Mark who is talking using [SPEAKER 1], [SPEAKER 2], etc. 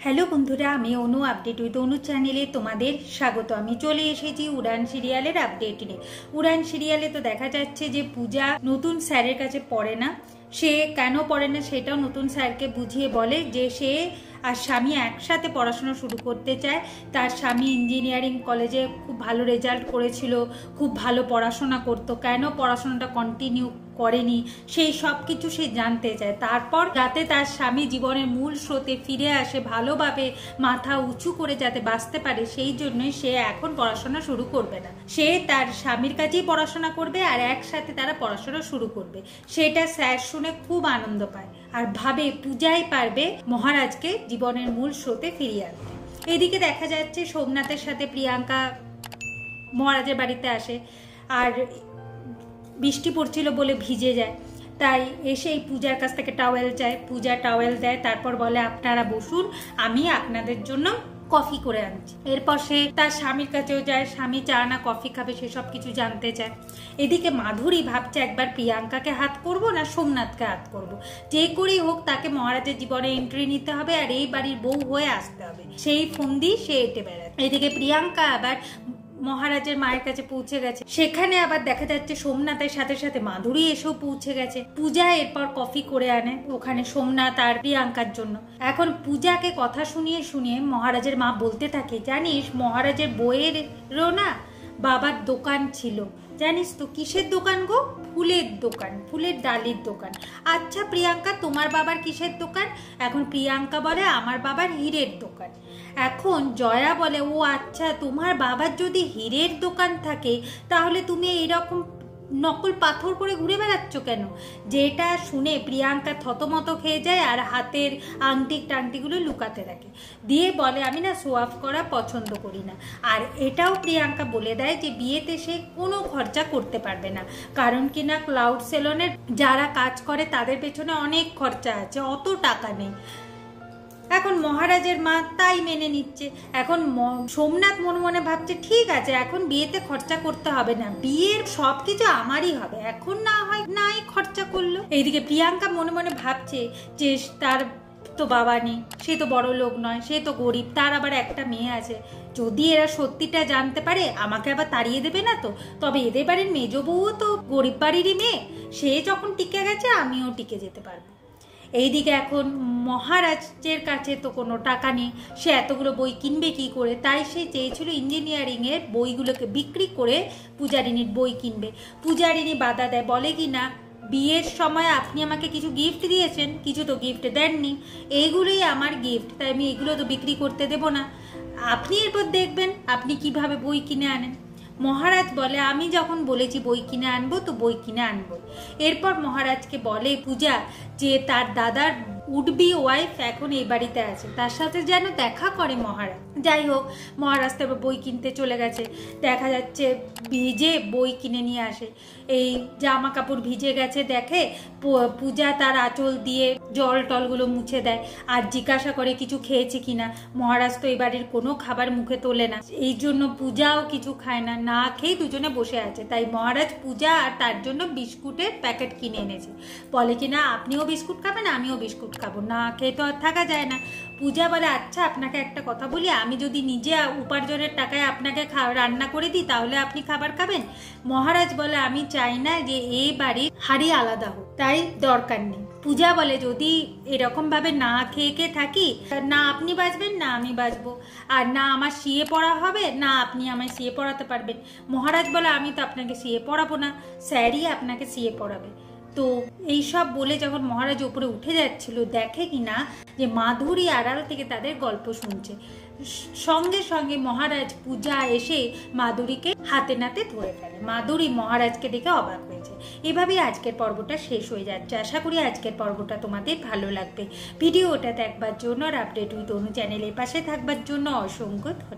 [SPEAKER 1] Hello বন্ধুরা, আমি অনু update with অনু চ্যানেলে তোমাদের স্বাগত। আমি চলে এসেছি উড়ান সিরিয়ালের আপডেট নিয়ে। উড়ান সিরিয়ালে তো দেখা যাচ্ছে যে পূজা নতুন স্যারের কাছে পড়ে না। সে কেন পড়ে না সেটাও নতুন স্যারকে বুঝিয়ে বলে যে সে আর স্বামী একসাথে পড়াশোনা শুরু করতে চায়। তার স্বামী ইঞ্জিনিয়ারিং কলেজে খুব ভালো রেজাল্ট করেছিল, খুব ভালো পড়াশোনা করতো, কেন পড়াশোনাটা কন্টিনিউ করেনি সেই সব কিছু সে জানতে চায়। তারপর যাতে তার স্বামী জীবনের মূল স্রোতে ফিরে আসে, ভালোভাবে মাথা উঁচু করে যাতে বাঁচতে পারে, সেই জন্যই সে এখন পড়াশোনা শুরু করবে না। সে তার স্বামীর কাছেই পড়াশোনা করবে আর একসাথে তারা পড়াশোনা শুরু করবে। সেটা স্যার শুনে খুব আনন্দ পায় আর ভাবে পূজাই পারবে মহারাজকে জীবনের মূল স্রোতে ফিরিয়ে আনতে। এদিকে দেখা যাচ্ছে সোমনাথের সাথে প্রিয়াঙ্কা মহারাজের বাড়িতে আসে আর বৃষ্টি পড়ছিল বলে ভিজে যায়, তাই এসে এই পূজার কাছ থেকে টাওয়েল চায়। পূজা টাওয়েল দেয়, তারপর বলে আপনারা বসুন, আমি আপনাদের জন্য কফি করে আনছি। এরপর সে তার স্বামীর কাছেও যায়, স্বামী চা না কফি খাবে সেসব কিছু জানতে চায়। এদিকে মাধুরী ভাবছে একবার প্রিয়াঙ্কাকে হাত করব না সোমনাথকে হাত করব, যে করেই হোক তাকে মহারাজের জীবনে এন্ট্রি নিতে হবে আর এই বাড়ির বউ হয়ে আসতে হবে, সেই ফন্দি সে এঁটে বেড়ায়। এদিকে প্রিয়াঙ্কা আবার মহারাজের মায়ের কাছে পৌঁছে গেছে, সেখানে আবার দেখা যাচ্ছে সোমনাথের সাথে সাথে মাধুরী এসেও পৌঁছে গেছে। পূজা এরপর কফি করে আনে ওখানে সোমনাথ আর প্রিয়াঙ্কার জন্য। এখন পূজাকে কথা শুনিয়ে শুনিয়ে মহারাজের মা বলতে থাকে, জানিস মহারাজের বইয়েরও না বাবার দোকান ছিল, জানিস তো? কিসের দোকান গো? ফুলের দোকান, ফুলের ডালির দোকান। আচ্ছা প্রিয়াঙ্কা, তোমার বাবার কিসের দোকান? এখন প্রিয়াঙ্কা বলে আমার বাবার হীরের দোকান। এখন জয়া বলে ও আচ্ছা, তোমার বাবার যদি হীরের দোকান থাকে তাহলে তুমি এইরকম নকল পাথর করে ঘুরে বেড়াচ্ছ কেন? যেটা শুনে প্রিয়াঙ্কা থতমত খেয়ে যায় আর হাতের আংটি টাংটিগুলো লুকাতে রাখে, দিয়ে বলে আমি না শো অফ করা পছন্দ করি না। আর এটাও প্রিয়াঙ্কা বলে দেয় যে বিয়েতে সে কোনো খরচা করতে পারবে না, কারণ কিনা ক্লাউড সেলনের যারা কাজ করে তাদের পেছনে অনেক খরচা আছে, অত টাকা নেই। এখন মহারাজের মা তাই মেনে নিচ্ছে। এখন সোমনাথ মনে মনে ভাবছে ঠিক আছে, এখন বিয়েতে খরচা করতে হবে না, বিয়ের সবকিছু আমারই হবে, এখন না হয় নাই খরচা করলো। এইদিকে প্রিয়াঙ্কা মনে মনে ভাবছে যে তার তো বাবা নেই, সে তো বড় লোক নয়, সে তো গরিব, তার আবার একটা মেয়ে আছে, যদি এরা সত্যিটা জানতে পারে আমাকে আবার তাড়িয়ে দেবে না তো? তবে এদের বাড়ির মেজ বউও তো গরিব বাড়িরই মেয়ে, সে যখন টিকে গেছে আমিও টিকে যেতে পারবো। এইদিকে এখন মহারাজের কাছে তো কোনো টাকা নেই, সে এতগুলো বই কিনবে কি করে, তাই সে চেয়েছিল ইঞ্জিনিয়ারিংয়ের বইগুলোকে বিক্রি করে পূজারিনীর বই কিনবে। পূজারিনী বাধা দেয়, বলে কি না বিয়ের সময় আপনি আমাকে কিছু গিফট দিয়েছেন, কিছু তো গিফট দেননি, এইগুলোই আমার গিফট, তাই আমি এগুলো তো বিক্রি করতে দেব না, আপনি এরপর দেখবেন আপনি কিভাবে বই কিনে আনেন। মহারাজ বলে আমি যখন বলেছি বই কিনে আনবো তো বই কিনে আনবো। এরপর মহারাজকে বলে পূজা যে তার দাদার উডবি ওয়াইফ এখন এই বাড়িতে আছে, তার সাথে যেন দেখা করে মহারাজ। যাই হোক, মহারাজ তবে বই কিনতে চলে গেছে। দেখা যাচ্ছে ভিজে বই কিনে নিয়ে আসে, এই জামা কাপড় ভিজে গেছে দেখে পূজা তার আঁচল দিয়ে জল টলগুলো মুছে দেয় আর জিজ্ঞাসা করে কিছু খেয়েছে কিনা। মহারাজ তো এই বাড়ির কোনো খাবার মুখে তোলে না, এই জন্য পূজাও কিছু খায় না, না খেয়ে দুজনে বসে আছে। তাই মহারাজ পূজা আর তার জন্য বিস্কুটের প্যাকেট কিনে এনেছে, বলে কিনা আপনিও বিস্কুট খাবেন আমিও বিস্কুট খাবো, না খেয়ে তো আর থাকা যায় না। পূজা বলে আচ্ছা আপনাকে একটা কথা বলি, আমি যদি নিজে উপার্জনের টাকায় আপনাকে রান্না করে দিই তাহলে আপনি খাবার খাবেন? মহারাজ বলে আমি চাই না যে এই বাড়ির হাড়ি আলাদা হোক, তাই দরকার নেই। পূজা বলে যদি এরকম ভাবে না খেয়ে খেয়ে থাকি, না আপনি বাঁচবেন না আমি বাঁচবো, আর না আমার সিএ পড়া হবে না আপনি আমায় সিএ পড়াতে পারবেন। মহারাজ বলে আমি তো আপনাকে সিএ পড়াবো না, স্যারই আপনাকে সিএ পড়াবে। তো এইসব বলে যখন মহারাজ উপরে উঠে যাচ্ছিল, দেখে কিনা যে মাধুরী আড়াল থেকে তাদের গল্প শুনছে। সঙ্গে সঙ্গে মহারাজ পূজা এসে মাধুরীকে হাতে নাতে ধরে ফেলে। মাধুরী মহারাজকে দেখে অবাক হয়েছে। এভাবেই আজকের পর্বটা শেষ হয়ে যাচ্ছে। আশা করি আজকের পর্বটা তোমাদের ভালো লাগবে। ভিডিওটা দেখবার জন্য আর আপডেট উইথ অনু চ্যানেলের পাশে থাকবার জন্য অসংখ্য ধন্যবাদ।